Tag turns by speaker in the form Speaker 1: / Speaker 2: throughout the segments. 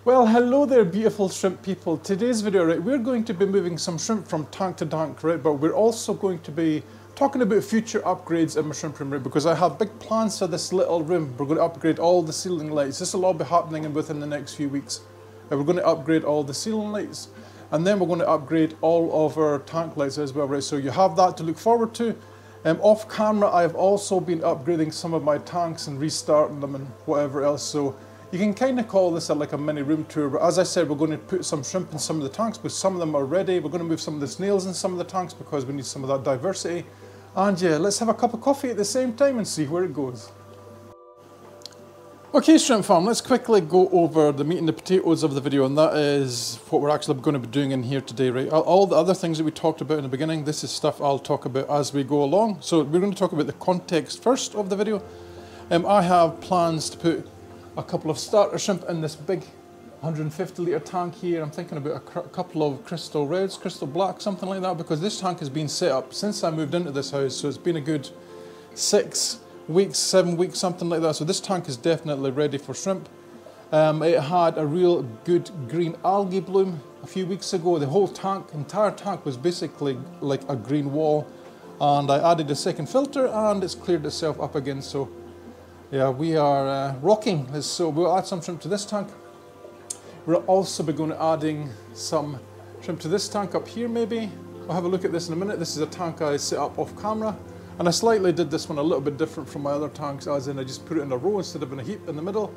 Speaker 1: Well, hello there, beautiful shrimp people. Today's video, right, we're going to be moving some shrimp from tank to tank, right, but we're also going to be talking about future upgrades in my shrimp room, right, because I have big plans for this little room. We're going to upgrade all the ceiling lights. This will all be happening within the next few weeks. We're going to upgrade all the ceiling lights, and then we're going to upgrade all of our tank lights as well, right, so you have that to look forward to. Off camera, I've also been upgrading some of my tanks and restarting them and whatever else, so you can kind of call this like a mini room tour, but as I said, we're going to put some shrimp in some of the tanks because some of them are ready. We're going to move some of the snails in some of the tanks because we need some of that diversity. And yeah, let's have a cup of coffee at the same time and see where it goes. Okay, Shrimp Farm, let's quickly go over the meat and the potatoes of the video, and that is what we're actually going to be doing in here today, right? All the other things that we talked about in the beginning, this is stuff I'll talk about as we go along. So we're going to talk about the context first of the video. I have plans to put a couple of starter shrimp in this big 150 litre tank here. I'm thinking about a couple of crystal reds, crystal black, something like that, because this tank has been set up since I moved into this house, so it's been a good 6 weeks, 7 weeks, something like that. So this tank is definitely ready for shrimp. It had a real good green algae bloom a few weeks ago. The whole tank, entire tank was basically like a green wall, and I added a second filter and it's cleared itself up again. So yeah, we are rocking. So we'll add some shrimp to this tank. We'll also be going to adding some shrimp to this tank up here maybe. I'll have a look at this in a minute. This is a tank I set up off camera, and I slightly did this one a little bit different from my other tanks, as in I just put it in a row instead of in a heap in the middle.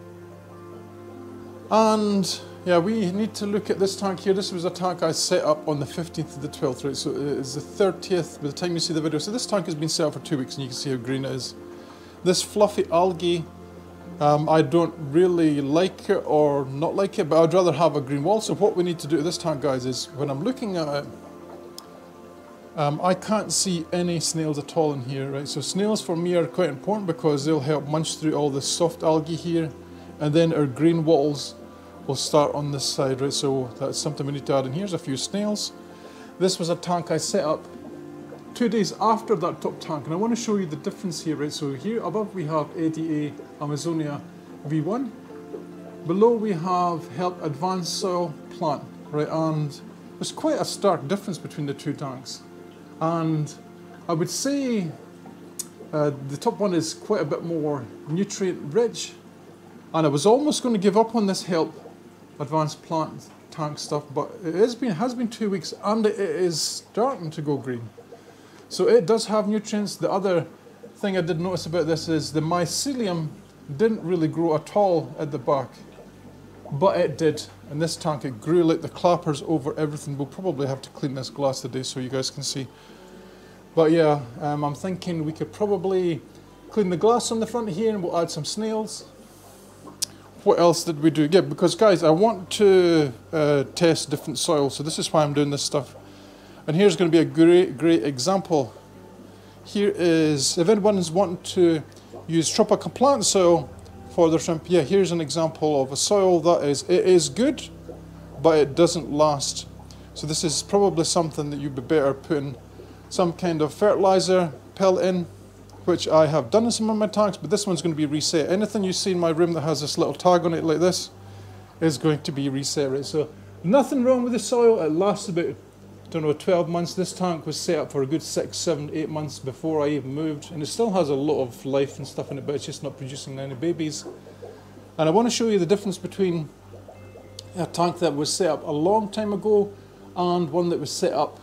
Speaker 1: And yeah, we need to look at this tank here. This was a tank I set up on the 15th of the 12th, right? So it's the 30th by the time you see the video. So this tank has been set up for 2 weeks and you can see how green it is. This fluffy algae, I don't really like it or not like it, but I'd rather have a green wall. So what we need to do to this tank, guys, is when I'm looking at it, I can't see any snails at all in here, right? So snails for me are quite important because they'll help munch through all the soft algae here, and then our green walls will start on this side, right? So that's something we need to add in. Here's a few snails. This was a tank I set up 2 days after that top tank, and I want to show you the difference here, right? So here above we have ADA Amazonia V1, below we have Help Advanced Soil Plant, right? And there's quite a stark difference between the two tanks, and I would say the top one is quite a bit more nutrient rich, and I was almost going to give up on this Help Advanced Plant tank stuff, but it has been 2 weeks and it is starting to go green. So it does have nutrients. The other thing I did notice about this is the mycelium didn't really grow at all at the back, but it did. In this tank it grew like the clappers over everything. We'll probably have to clean this glass today so you guys can see. But yeah, I'm thinking we could probably clean the glass on the front here and we'll add some snails. What else did we do? Yeah, because guys, I want to test different soils, so this is why I'm doing this stuff. And here's going to be a great example. Here is, if anyone's wanting to use tropical plant soil for their shrimp, yeah, here's an example of a soil that is good, but it doesn't last. So this is probably something that you'd be better putting some kind of fertilizer pellet in, which I have done in some of my tanks, but this one's going to be reset. Anything you see in my room that has this little tag on it like this is going to be reset, right? So nothing wrong with the soil. It lasts about, I don't know, 12 months. This tank was set up for a good 6, 7, 8 months before I even moved, and it still has a lot of life and stuff in it, but it's just not producing any babies. And I want to show you the difference between a tank that was set up a long time ago and one that was set up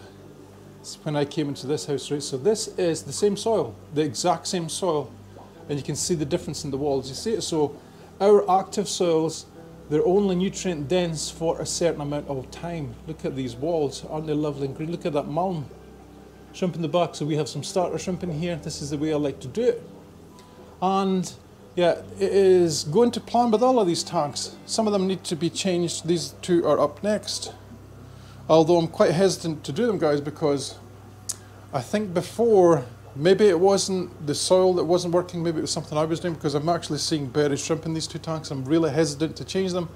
Speaker 1: when I came into this house, right? So this is the same soil, the exact same soil, and you can see the difference in the walls. You see it? So our active soils, they're only nutrient dense for a certain amount of time. Look at these walls, aren't they lovely and green? Look at that mulm. Shrimp in the back, so we have some starter shrimp in here. This is the way I like to do it. And yeah, it is going to plan with all of these tanks. Some of them need to be changed. These two are up next. Although I'm quite hesitant to do them, guys, because I think before, maybe it wasn't the soil that wasn't working, maybe it was something I was doing, because I'm actually seeing buried shrimp in these two tanks. I'm really hesitant to change them,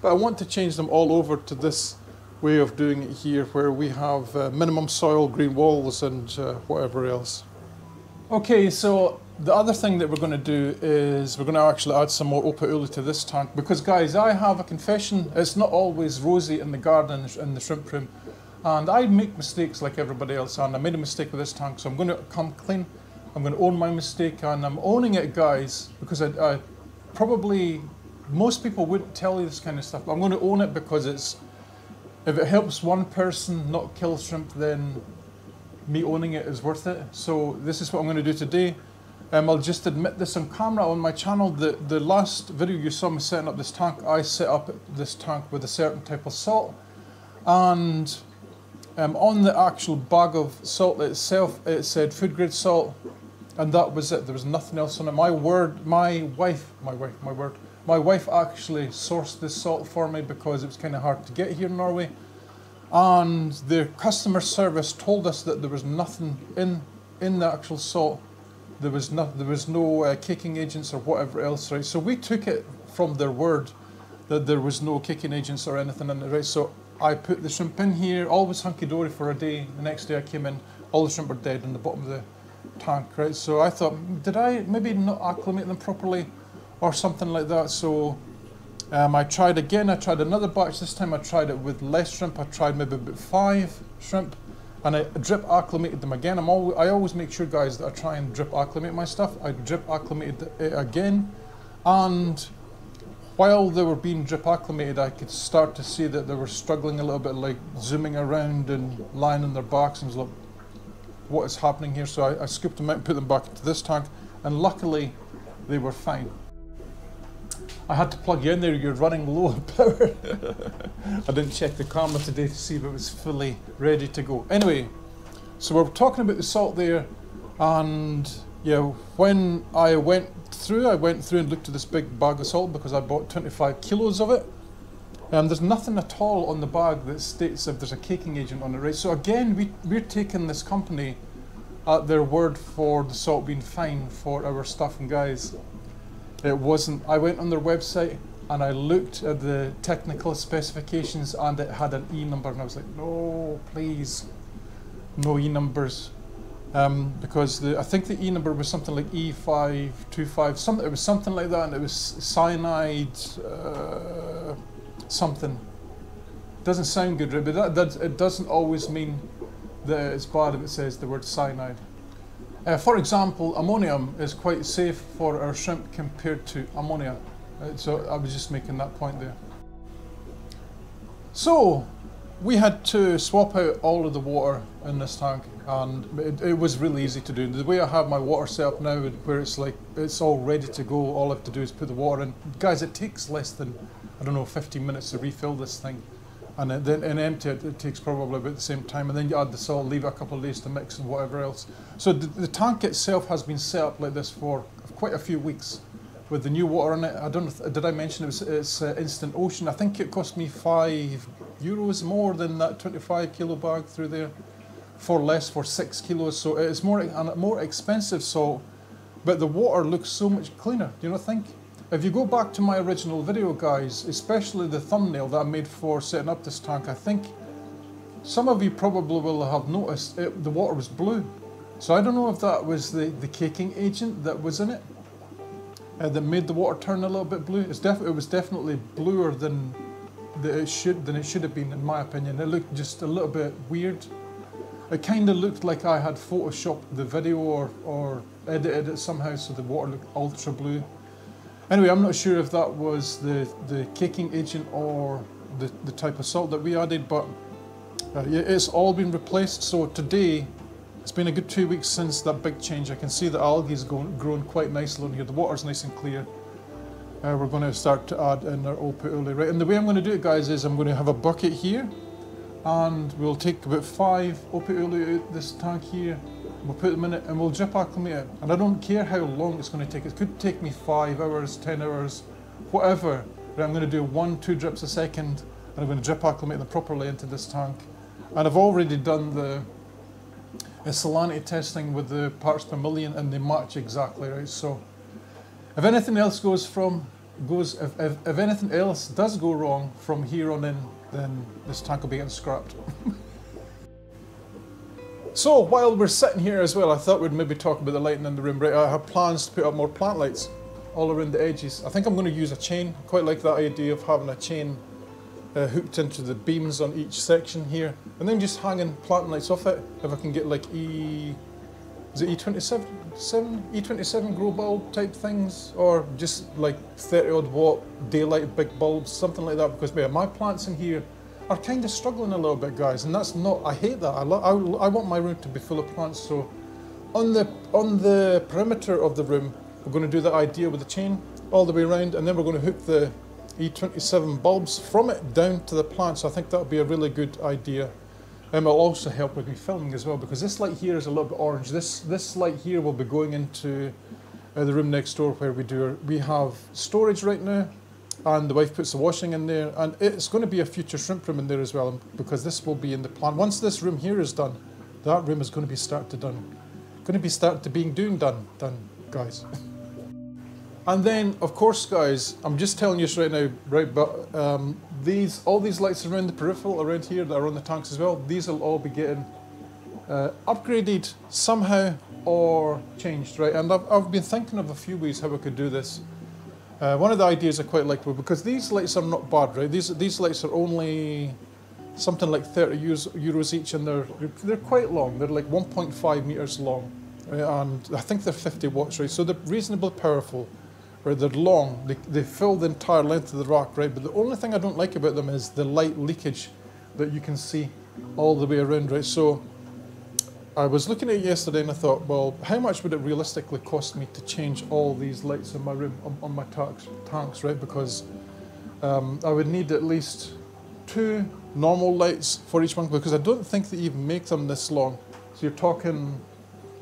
Speaker 1: but I want to change them all over to this way of doing it here, where we have minimum soil, green walls, and whatever else. Okay, so the other thing that we're going to do is we're going to actually add some more opa uli to this tank, because guys, I have a confession, it's not always rosy in the garden in the shrimp room, and I make mistakes like everybody else, and I made a mistake with this tank, so I'm going to come clean. I'm going to own my mistake, and I'm owning it, guys, because I probably, most people wouldn't tell you this kind of stuff, but I'm going to own it because it's, if it helps one person not kill shrimp, then me owning it is worth it. So this is what I'm going to do today. I'll just admit this on camera on my channel. The last video you saw me setting up this tank, I set up this tank with a certain type of salt, and on the actual bag of salt itself, it said food grade salt, and that was it. There was nothing else on it. My wife actually sourced this salt for me because it was kind of hard to get here in Norway, and the customer service told us that there was nothing in the actual salt. There was no kicking agents or whatever else, right? So we took it from their word that there was no kicking agents or anything in it, right? So I put the shrimp in here, all was hunky-dory for a day. The next day I came in, all the shrimp were dead in the bottom of the tank, right? So I thought, did I maybe not acclimate them properly or something like that? So I tried again, I tried another batch. This time I tried it with less shrimp. I tried maybe about 5 shrimp, and I drip acclimated them again. I always make sure, guys, that I try and drip acclimate my stuff. I drip acclimated it again, and while they were being drip acclimated, I could start to see that they were struggling a little bit, like zooming around and lying on their backs, and I was like, what is happening here? So I scooped them out and put them back into this tank, and luckily they were fine. I had to plug you in there, you're running low on power. I didn't check the camera today to see if it was fully ready to go. Anyway, so we're talking about the salt there, and yeah, when I went through and looked at this big bag of salt because I bought 25 kilos of it. There's nothing at all on the bag that states if there's a caking agent on it, right? So again, we're taking this company at their word for the salt being fine for our stuff, and guys, it wasn't. I went on their website and I looked at the technical specifications, and it had an E number, and I was like, no, please, no E numbers. Because I think the E number was something like E525, it was something like that, and it was cyanide, something. Doesn't sound good, right? But it doesn't always mean that it's bad if it says the word cyanide. For example, ammonium is quite safe for our shrimp compared to ammonia. So I was just making that point there. So we had to swap out all of the water in this tank, and it was really easy to do. The way I have my water set up now, where it's like it's all ready to go, all I have to do is put the water in. Guys, it takes less than, I don't know, 15 minutes to refill this thing, and then empty it, it takes probably about the same time, and then you add the salt, leave it a couple of days to mix and whatever else. So the tank itself has been set up like this for quite a few weeks with the new water in it. I don't know, did I mention it's Instant Ocean? I think it cost me €5 more than that 25 kilo bag through there, for 6 kilos. So it's more expensive salt, but the water looks so much cleaner. Do you not think? If you go back to my original video, guys, especially the thumbnail that I made for setting up this tank, I think some of you probably will have noticed the water was blue. So I don't know if that was the caking agent that was in it that made the water turn a little bit blue. It was definitely bluer than it should have been, in my opinion. It looked just a little bit weird. It kind of looked like I had photoshopped the video or edited it somehow so the water looked ultra blue. Anyway, I'm not sure if that was the caking agent or the type of salt that we added, but yeah, it's all been replaced. So today, it's been a good 2 weeks since that big change. I can see the algae is growing quite nicely in here. The water's nice and clear. We're going to start to add in our opa uli, right? And the way I'm going to do it, guys, is I'm going to have a bucket here, and we'll take about 5 opa uli out this tank here. We'll put them in it and we'll drip acclimate it. And I don't care how long it's going to take. It could take me 5 hours, 10 hours, whatever. But I'm going to do 1-2 drips a second, and I'm going to drip acclimate them properly into this tank. And I've already done the salinity testing with the parts per million, and they match exactly, right? So if anything else if anything else does go wrong from here on in, then this tank will be getting scrapped. So while we're sitting here as well, I thought we'd maybe talk about the lighting in the room. Right, I have plans to put up more plant lights all around the edges. I think I'm going to use a chain. I quite like that idea of having a chain hooked into the beams on each section here, and then just hanging plant lights off it. If I can get like is it E27 grow bulb type things, or just like 30 odd watt daylight big bulbs, something like that, because my plants in here are kind of struggling a little bit, guys, and that's not, I hate that. I want my room to be full of plants. So on the perimeter of the room, we're going to do the idea with the chain all the way around, and then we're going to hook the E27 bulbs from it down to the plant. So I think that'll be a really good idea. It'll also help with me filming as well, because this light here is a little bit orange. This light here will be going into the room next door where we have storage right now, and the wife puts the washing in there, and it's going to be a future shrimp room in there as well, because this will be in the plan. Once this room here is done, that room is going to be done, guys. And then, of course, guys, I'm just telling you this right now, right? But all these lights around the peripheral around here that are on the tanks as well, these will all be getting upgraded somehow or changed, right? And I've been thinking of a few ways how I could do this. One of the ideas I quite like, because these lights are not bad, right? These lights are only something like 30 euros each, and they're quite long. They're like 1.5 meters long, right? And I think they're 50 watts, right? So they're reasonably powerful, right? They're long. They fill the entire length of the rack, right? But the only thing I don't like about them is the light leakage that you can see all the way around, right? So I was looking at it yesterday and I thought, well, how much would it realistically cost me to change all these lights in my room on my tanks, right? Because I would need at least 2 normal lights for each one, because I don't think they even make them this long. So you're talking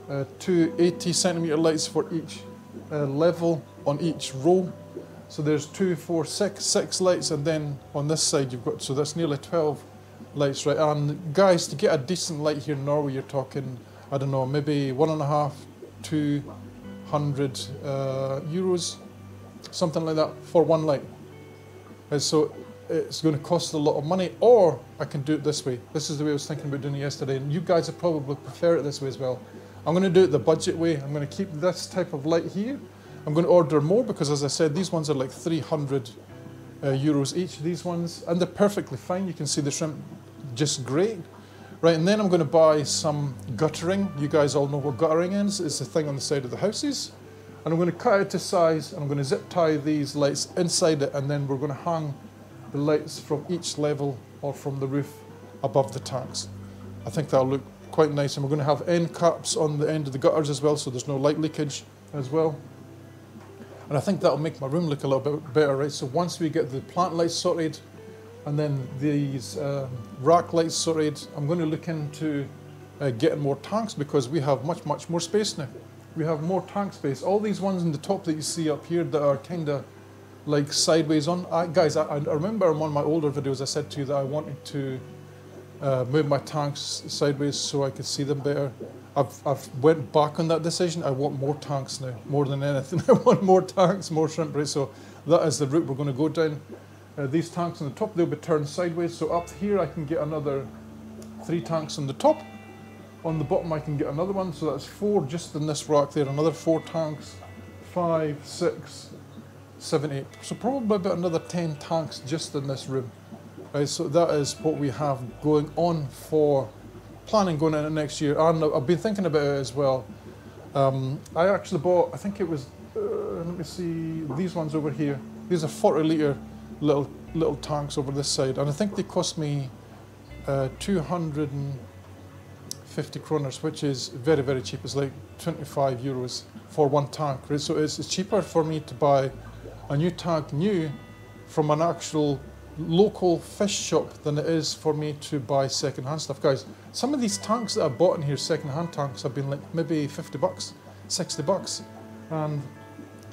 Speaker 1: 2 80-centimeter lights for each level on each row. So there's 2, 4, 6 lights, and then on this side you've got, so that's nearly 12 lights, right? And guys, to get a decent light here in Norway, you're talking, I don't know, maybe 1.5 to 200 euros, something like that, for one light. So it's going to cost a lot of money, or I can do it this way. This is the way I was thinking about doing it yesterday, and you guys would probably prefer it this way as well. I'm going to do it the budget way. I'm going to keep this type of light here. I'm going to order more, because as I said, these ones are like 300 euros each, these ones, and they're perfectly fine. You can see the shrimp just great, right? And then I'm going to buy some guttering. You guys all know what guttering is. It's the thing on the side of the houses, and I'm going to cut it to size, and I'm going to zip tie these lights inside it, and then we're going to hang the lights from each level or from the roof above the tanks. I think that'll look quite nice, and we're going to have end caps on the end of the gutters as well, so there's no light leakage as well. And I think that'll make my room look a little bit better, right? So once we get the plant lights sorted, and then these rack lights sorted, I'm going to look into getting more tanks, because we have much more space now. We have more tank space. All these ones in the top that you see up here that are kind of like sideways on. Guys, I remember in one of my older videos I said to you that I wanted to move my tanks sideways so I could see them better. I've went back on that decision. I want more tanks now, more than anything. I want more tanks, more shrimp, right? So that is the route we're going to go down. These tanks on the top, they'll be turned sideways. So up here I can get another 3 tanks on the top. On the bottom I can get another one. So that's 4 just in this rack there. Another 4 tanks, 5, 6, 7, 8. So probably about another 10 tanks just in this room. Right, so that is what we have going on for planning going into next year. And I've been thinking about it as well. I actually bought, I think it was, let me see, these ones over here. These are 40 litre little tanks over this side, and I think they cost me 250 kroners, which is very cheap. It's like 25 euros for one tank, right? So it's cheaper for me to buy a new tank from an actual local fish shop than it is for me to buy second-hand stuff. Guys, some of these tanks that I bought in here, second-hand tanks, have been like maybe 50 bucks, 60 bucks, and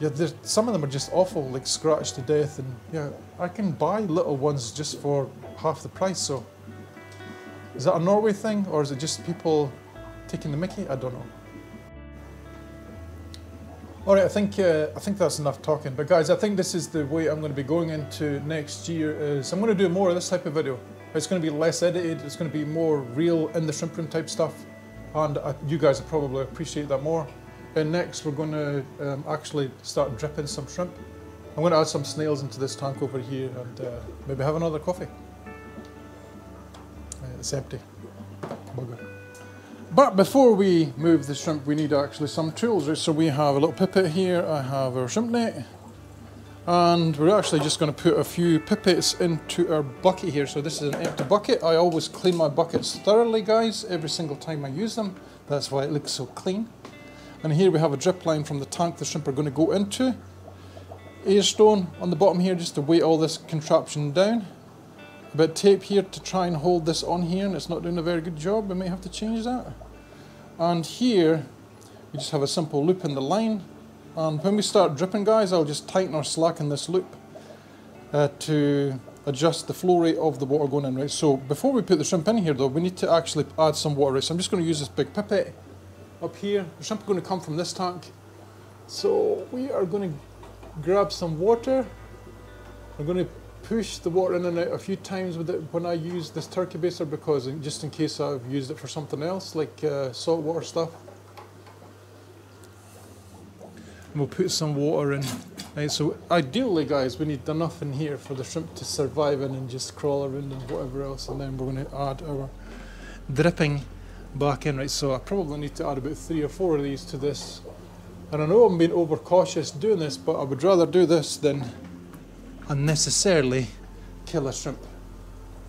Speaker 1: yeah, some of them are just awful, like scratched to death, and yeah, I can buy little ones just for half the price. So is that a Norway thing, or is it just people taking the mickey? I don't know. All right, I think that's enough talking. But guys, I think this is the way I'm going to be going into next year. Is I'm going to do more of this type of video. It's going to be less edited. It's going to be more real in the shrimp room type stuff. and you guys will probably appreciate that more. And next we're going to actually start dripping some shrimp. I'm going to add some snails into this tank over here and maybe have another coffee. It's empty. Bugger. But before we move the shrimp, we need actually some tools. Right? So we have a little pipette here, I have our shrimp net, and we're actually just going to put a few pipettes into our bucket here. So this is an empty bucket. I always clean my buckets thoroughly, guys, every single time I use them. That's why it looks so clean. And here we have a drip line from the tank the shrimp are going to go into. Air stone on the bottom here just to weight all this contraption down. A bit of tape here to try and hold this on here, and it's not doing a very good job. We may have to change that. And here we just have a simple loop in the line. And when we start dripping, guys, I'll just tighten or slacken this loop to adjust the flow rate of the water going in, right? So before we put the shrimp in here though, we need to actually add some water, right? So I'm just going to use this big pipette up here. The shrimp are going to come from this tank. So we are going to grab some water. I'm going to push the water in and out a few times with it when I use this turkey baster, because just in case I've used it for something else like saltwater stuff. And we'll put some water in. Right, so ideally, guys, we need enough in here for the shrimp to survive in and just crawl around and whatever else, and then we're going to add our dripping back in. Right, so I probably need to add about 3 or 4 of these to this. And I know I'm being overcautious doing this, but I would rather do this than unnecessarily kill a shrimp.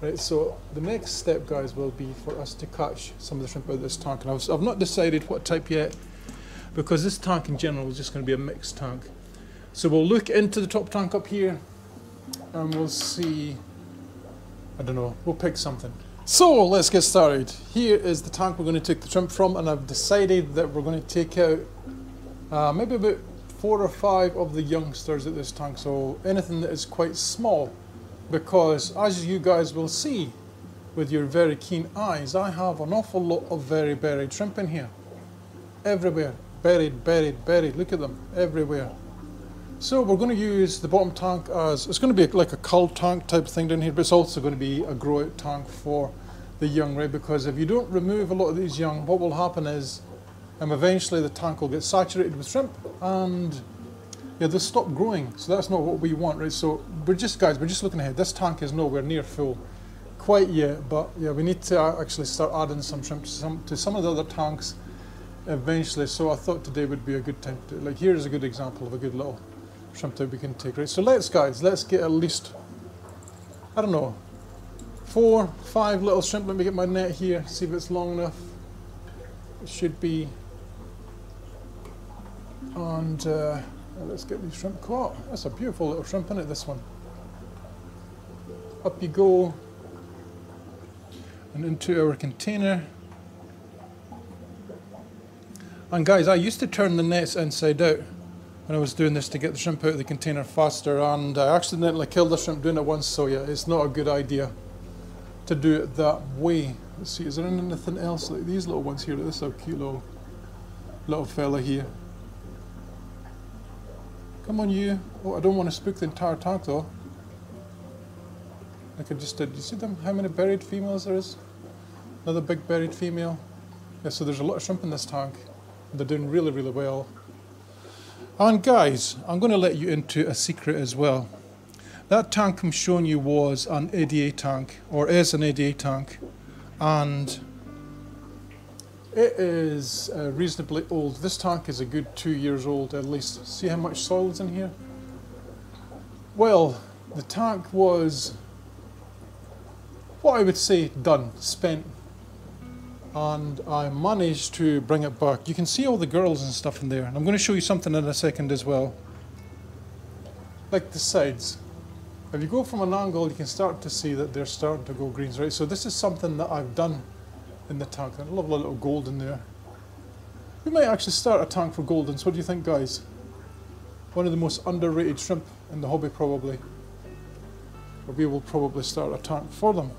Speaker 1: Right, so the next step, guys, will be for us to catch some of the shrimp out of this tank. And I've not decided what type yet, because this tank in general is just going to be a mixed tank. So we'll look into the top tank up here and we'll see, I don't know, we'll pick something. So let's get started. Here is the tank we're going to take the shrimp from, and I've decided that we're going to take out maybe about 4 or 5 of the youngsters at this tank, so anything that is quite small, because as you guys will see with your very keen eyes, I have an awful lot of very buried shrimp in here. Everywhere. Buried, buried, buried. Look at them. Everywhere. So we're going to use the bottom tank as, it's going to be like a cull tank type thing down here, but it's also going to be a grow out tank for the young, right? Because if you don't remove a lot of these young, what will happen is eventually the tank will get saturated with shrimp and yeah, they'll stop growing. So that's not what we want, right? So we're just looking ahead. This tank is nowhere near full quite yet, but yeah, we need to actually start adding some shrimp to some of the other tanks eventually. So I thought today would be a good time to, like, here's a good example of a good little shrimp that we can take, right? So let's get at least, I don't know, 4, 5 little shrimp. Let me get my net here, see if it's long enough. It should be. And let's get these shrimp caught. That's a beautiful little shrimp, isn't it, this one? Up you go. And into our container. And guys, I used to turn the nets inside out when I was doing this to get the shrimp out of the container faster, and I accidentally killed the shrimp doing it once, so yeah, it's not a good idea to do it that way. Let's see, is there anything else like these little ones here? This is a cute little fella here. Come on, you. Oh, I don't want to spook the entire tank though. Like I just did. You see them? How many buried females there is? Another big buried female. Yeah, so there's a lot of shrimp in this tank. They're doing really, really well. And guys, I'm going to let you into a secret as well. That tank I'm showing you was an ADA tank, or is an ADA tank, and it is reasonably old. This tank is a good 2 years old at least. See how much soil is in here? Well, the tank was, what I would say, done, spent. And I managed to bring it back. You can see all the girls and stuff in there. And I'm going to show you something in a second as well. Like the sides. If you go from an angle, you can start to see that they're starting to go greens, right? So this is something that I've done in the tank. There's a lovely little gold in there. We might actually start a tank for goldens. What do you think, guys? One of the most underrated shrimp in the hobby, probably. Or we will probably start a tank for them.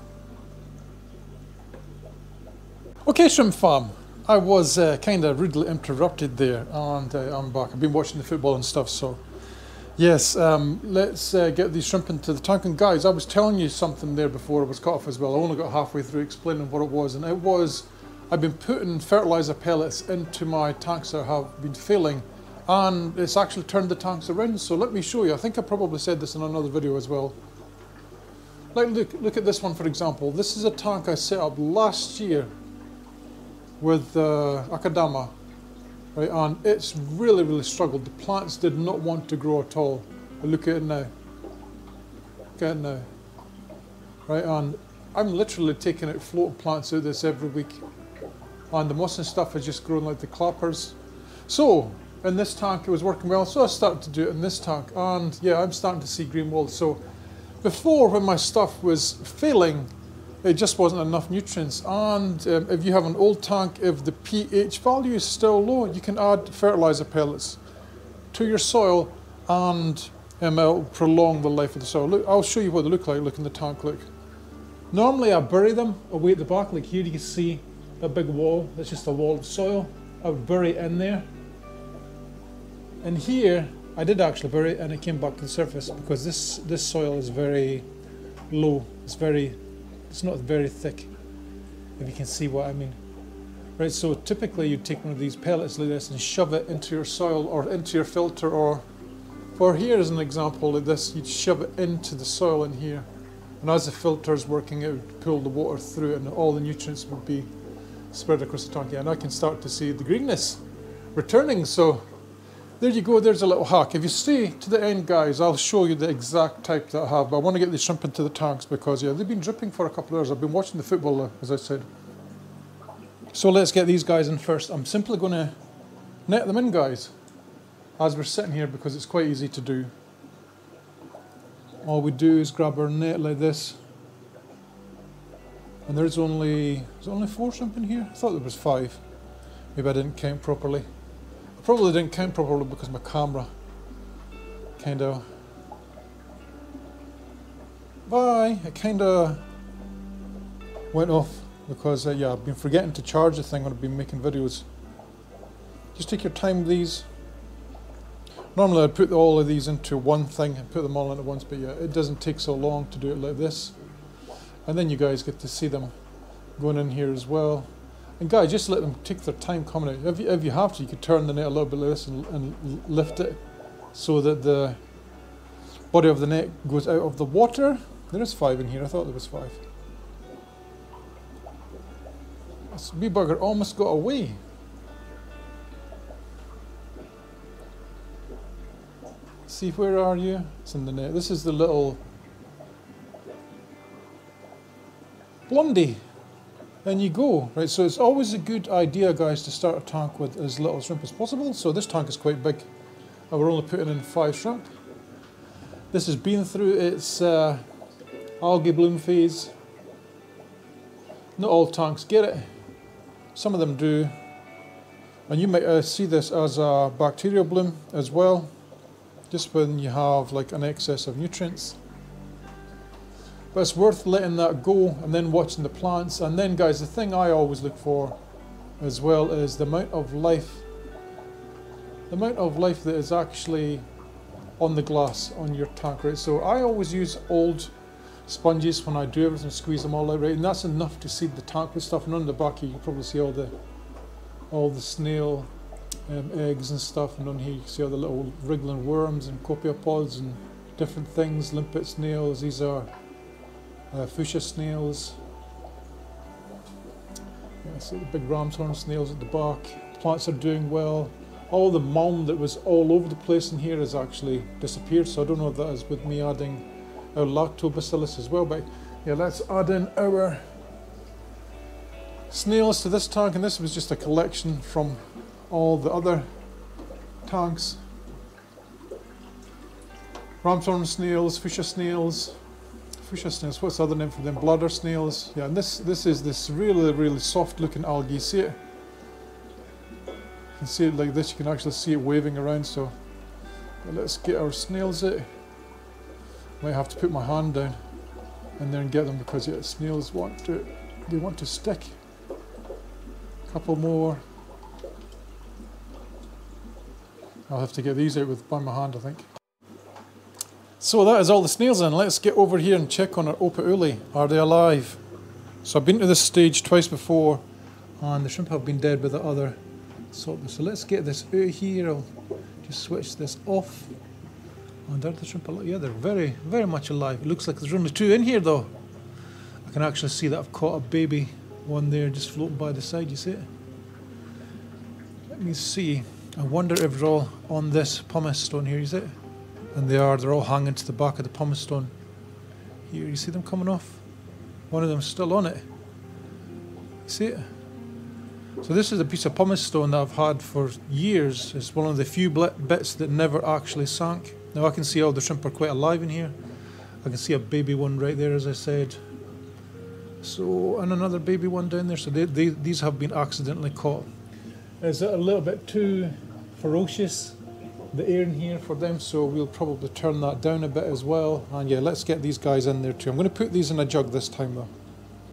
Speaker 1: Okay, Shrimp Farm, I was kind of rudely interrupted there, and I'm back. I've been watching the football and stuff, so yes, let's get these shrimp into the tank. And guys, I was telling you something there before I was cut off as well. I only got halfway through explaining what it was, and it was I've been putting fertilizer pellets into my tanks that have been failing, and it's actually turned the tanks around. So let me show you. I think I probably said this in another video as well. Like look at this one for example. This is a tank I set up last year with Akadama, right? And it's really struggled. The plants did not want to grow at all. But look at it now. Look at it now, right? And I'm literally taking out floating plants out of this every week, and the moss and stuff is just growing like the clappers. So in this tank it was working well, so I started to do it in this tank, and yeah, I'm starting to see green mold. So before, when my stuff was failing, it just wasn't enough nutrients. And if you have an old tank, if the pH value is still low, you can add fertilizer pellets to your soil, and it'll prolong the life of the soil. Look, I'll show you what they look like. Look in the tank, look. Normally I bury them away at the back, like here you can see a big wall, that's just a wall of soil. I would bury it in there. And here, I did actually bury it and it came back to the surface because this soil is very low. It's not very thick, if you can see what I mean. Right, so typically you'd take one of these pellets like this and shove it into your soil or into your filter, or here is an example like this, you'd shove it into the soil in here. And as the filter is working, it would pull the water through and all the nutrients would be spread across the tank. And I can start to see the greenness returning. So there you go, there's a little hack. If you stay to the end, guys, I'll show you the exact type that I have. But I want to get the shrimp into the tanks because, yeah, they've been dripping for a couple of hours. I've been watching the football, as I said. So let's get these guys in first. I'm simply going to net them in, guys, as we're sitting here, because it's quite easy to do. All we do is grab our net like this. And there's only 4 shrimp in here? I thought there was 5. Maybe I didn't count properly. I probably didn't count properly because my camera kind of... It kind of went off because, yeah, I've been forgetting to charge the thing when I've been making videos. Just take your time with these. Normally I'd put all of these into one thing and put them all into once, but yeah, it doesn't take so long to do it like this. And then you guys get to see them going in here as well. And guys, just let them take their time coming out. If you have to, you could turn the net a little bit like this and lift it so that the body of the net goes out of the water. There is 5 in here, I thought there was 5. This wee bugger almost got away. See, where are you? It's in the net. This is the little blondie. And you go, right? So it's always a good idea, guys, to start a tank with as little shrimp as possible. So this tank is quite big. And we're only putting in 5 shrimp. This has been through its algae bloom phase. Not all tanks get it. Some of them do. And you might see this as a bacterial bloom as well. Just when you have like an excess of nutrients. But it's worth letting that go and then watching the plants. And then, guys, the thing I always look for as well is the amount of life. The amount of life that is actually on the glass on your tank, right? So I always use old sponges when I do everything, squeeze them all out, right? And that's enough to seed the tank with stuff. And on the back here you can probably see all the snail eggs and stuff, and on here you can see all the little wriggling worms and copepods and different things, limpet snails. These are fuchsia snails. Yeah, see the big ram's horn snails at the back. The plants are doing well. All the mulm that was all over the place in here has actually disappeared, so I don't know if that is with me adding our lactobacillus as well, but yeah, let's add in our snails to this tank. And this was just a collection from all the other tanks. Ramshorn snails, fuchsia snails, what's the other name for them? Bladder snails. Yeah, and this is this really soft looking algae. See it? You can see it like this, you can actually see it waving around. So let's get our snails out. Might have to put my hand down in there and get them, because yeah, snails want to stick. A couple more. I'll have to get these out by my hand, I think. So that is all the snails in. Let's get over here and check on our Opa Uli. Are they alive? So I've been to this stage twice before, and the shrimp have been dead with the other salt. So let's get this out here. I'll just switch this off. And are the shrimp alive? Yeah, they're very, very much alive. It looks like there's only 2 in here though. I can actually see that I've caught a baby one there just floating by the side, you see it? Let me see. I wonder if they're all on this pumice stone here, you see it? And they are, they're all hanging to the back of the pumice stone. Here, you see them coming off? One of them's still on it. You see it? So this is a piece of pumice stone that I've had for years. It's one of the few bits that never actually sank. Now I can see all the shrimp are quite alive in here. I can see a baby one right there, as I said. So, and another baby one down there. So these have been accidentally caught. Is it a little bit too ferocious, the air in here for them? So we'll probably turn that down a bit as well. And yeah, let's get these guys in there too. I'm going to put these in a jug this time though.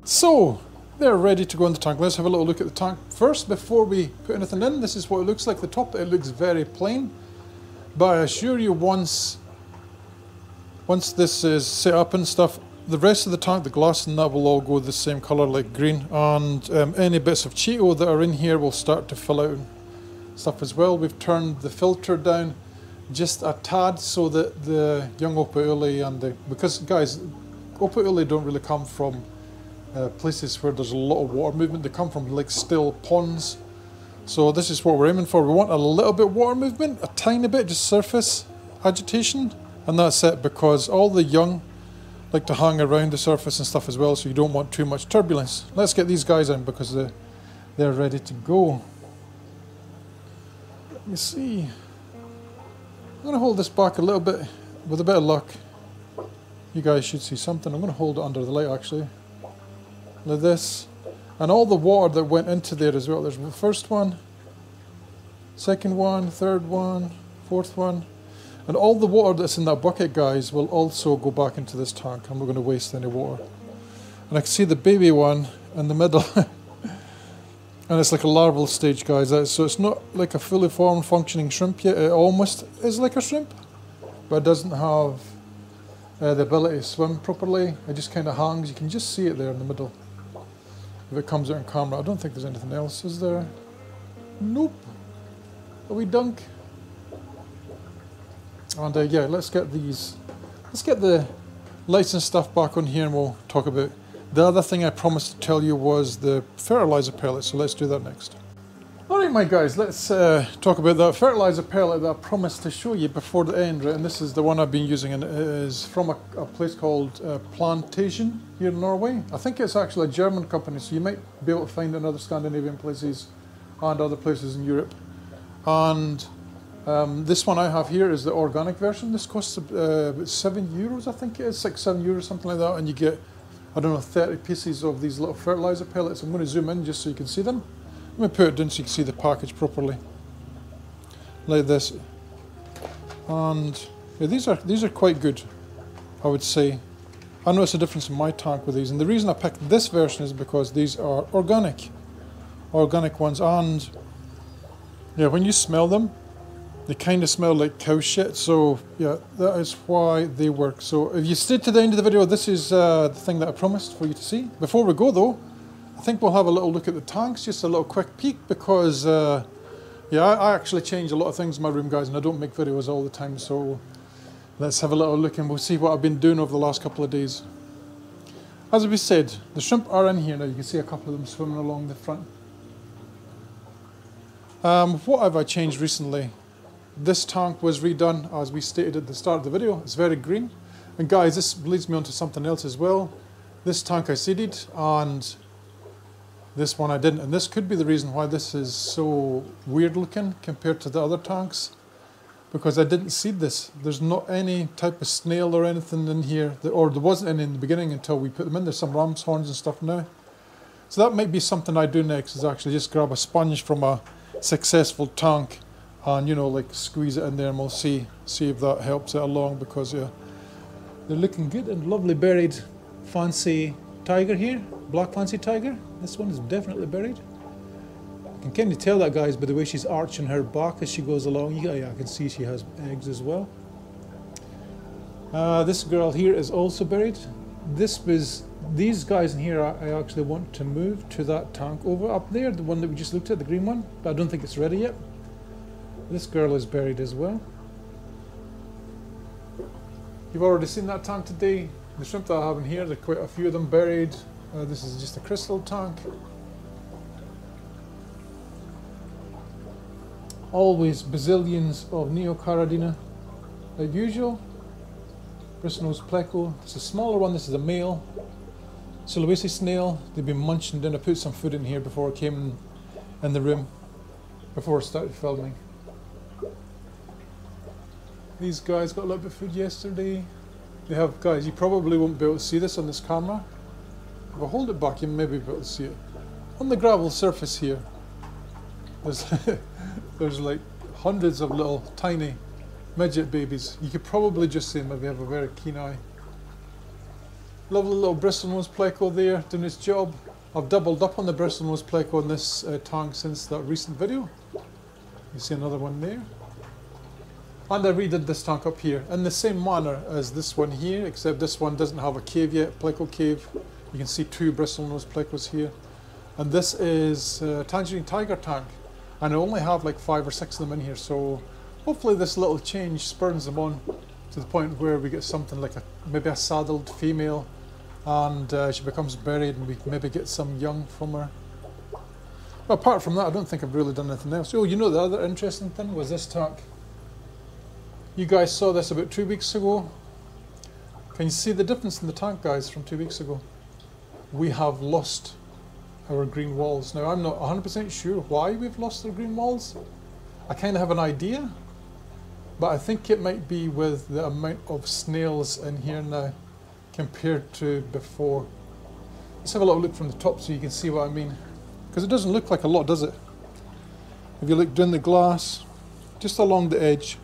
Speaker 1: So, they're ready to go in the tank. Let's have a little look at the tank first before we put anything in. This is what it looks like. The top, it looks very plain. But I assure you, once this is set up and stuff, the rest of the tank, the glass and that will all go the same colour, like green. And any bits of Cheeto that are in here will start to fill out and stuff as well. We've turned the filter down just a tad so that the young Opauli and because guys, Opauli don't really come from places where there's a lot of water movement. They come from like still ponds. So this is what we're aiming for. We want a little bit of water movement, a tiny bit, just surface agitation, and that's it, because all the young like to hang around the surface and stuff as well, so you don't want too much turbulence. Let's get these guys in because they're ready to go. Let me see. I'm going to hold this back a little bit. With a bit of luck, you guys should see something. I'm going to hold it under the light actually. Like this. And all the water that went into there as well. There's the first one, second one, third one, fourth one. And all the water that's in that bucket, guys, will also go back into this tank. I'm not going to waste any water. And I can see the baby one in the middle. And it's like a larval stage, guys. So it's not like a fully formed functioning shrimp yet. It almost is like a shrimp, but it doesn't have the ability to swim properly. It just kind of hangs. You can just see it there in the middle. If it comes out on camera. I don't think there's anything else, is there? Nope. Are we dunk? And yeah, let's get the lights and stuff back on here and we'll talk about the other thing I promised to tell you was the fertilizer pellet, so let's do that next. Alright my guys, let's talk about that fertilizer pellet that I promised to show you before the end, right? And this is the one I've been using, and it is from a place called Plantation here in Norway. I think it's actually a German company, so you might be able to find it in other Scandinavian places and other places in Europe. And this one I have here is the organic version. This costs about €7, I think it is, €6-7, something like that, and you get, I don't know, 30 pieces of these little fertilizer pellets. I'm going to zoom in just so you can see them. Let me put it down so you can see the package properly, like this. And yeah, these are quite good, I would say. I notice a difference in my tank with these, and the reason I picked this version is because these are organic ones, and yeah, when you smell them, they kind of smell like cow shit, so yeah, that is why they work. So if you stayed to the end of the video, this is the thing that I promised for you to see. Before we go though, I think we'll have a little look at the tanks, just a little quick peek, because yeah, I actually change a lot of things in my room, guys, and I don't make videos all the time, so let's have a little look and we'll see what I've been doing over the last couple of days. As we said, the shrimp are in here now. You can see a couple of them swimming along the front. What have I changed recently? This tank was redone, as we stated at the start of the video. It's very green. And guys, this leads me on to something else as well. This tank I seeded, and this one I didn't. And this could be the reason why this is so weird looking compared to the other tanks, because I didn't seed this. There's not any type of snail or anything in here, or there wasn't any in the beginning until we put them in. There's some ram's horns and stuff now. So that might be something I do next, is actually just grab a sponge from a successful tank and, you know, like squeeze it in there, and we'll see if that helps it along, because yeah, they're looking good. And lovely buried fancy tiger here, black fancy tiger. This one is definitely buried. I can kind of tell that, guys, by the way she's arching her back as she goes along. Yeah, I can see she has eggs as well. This girl here is also buried. This was These guys in here, I actually want to move to that tank over up there, the one that we just looked at, the green one, but I don't think it's ready yet. This girl is buried as well. You've already seen that tank today. The shrimp that I have in here, there are quite a few of them buried. This is just a crystal tank. Always bazillions of Neocaridina, like usual. Bristlenose pleco. It's a smaller one, this is a male. Sulawesi snail, they've been munching down. I put some food in here before I came in the room, before I started filming. These guys got a little bit of food yesterday. They have, guys, you probably won't be able to see this on this camera. If I hold it back, you may be able to see it. On the gravel surface here, there's, there's like hundreds of little tiny midget babies. You could probably just see them if you have a very keen eye. Lovely little bristlenose pleco there doing its job. I've doubled up on the bristlenose pleco in this tank since that recent video. You see another one there. And I redid this tank up here in the same manner as this one here, except this one doesn't have a cave yet, pleco cave. You can see two bristlenose plecos here. And this is a Tangerine Tiger tank. And I only have like 5 or 6 of them in here, so hopefully this little change spurs them on to the point where we get something like maybe a saddled female, and she becomes buried and we maybe get some young from her. But apart from that, I don't think I've really done anything else. Oh, you know, the other interesting thing was this tank. You guys saw this about 2 weeks ago. Can you see the difference in the tank, guys, from 2 weeks ago? We have lost our green walls. Now, I'm not 100% sure why we've lost our green walls. I kind of have an idea, but I think it might be with the amount of snails in here now compared to before. Let's have a little look from the top so you can see what I mean. Because it doesn't look like a lot, does it? If you look down the glass, just along the edge,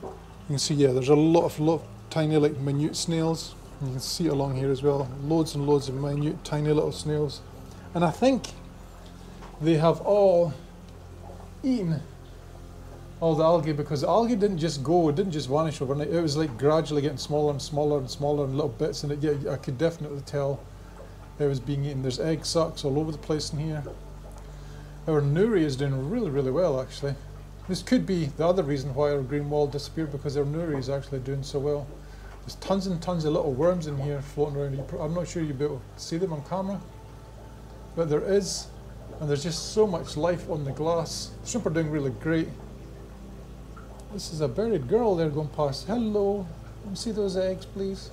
Speaker 1: you can see, yeah, there's a lot of tiny, like, minute snails. You can see it along here as well. Loads and loads of minute, tiny little snails. And I think they have all eaten all the algae, because the algae didn't just go, it didn't just vanish overnight. It was like gradually getting smaller and smaller and smaller in little bits, and yeah, I could definitely tell it was being eaten. There's egg sacs all over the place in here. Our nuri is doing really, really well, actually. This could be the other reason why our green wall disappeared, because our nuri is actually doing so well. There's tons and tons of little worms in here floating around. I'm not sure you'll be able to see them on camera, but there is, and there's just so much life on the glass. The shrimp are doing really great. This is a buried girl there going past. Hello, let me see those eggs, please.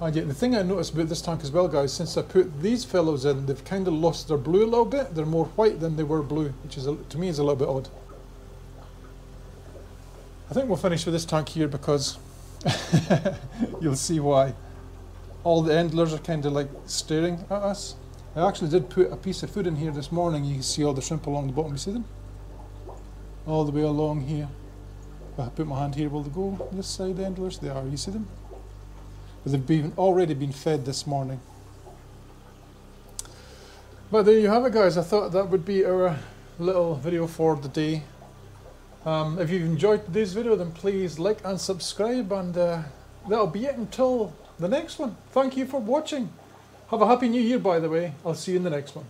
Speaker 1: And yet the thing I noticed about this tank as well, guys, since I put these fellows in, they've kind of lost their blue a little bit. They're more white than they were blue, which is, to me, is a little bit odd. I think we'll finish with this tank here because you'll see why. All the endlers are kind of like staring at us. I actually did put a piece of food in here this morning. You can see all the shrimp along the bottom. You see them? All the way along here. If I put my hand here, will they go this side, the endlers? They are, you see them? But they've already been fed this morning. But there you have it, guys. I thought that would be our little video for the day. If you've enjoyed today's video, then please like and subscribe, and that'll be it until the next one. Thank you for watching. Have a happy new year, by the way. I'll see you in the next one.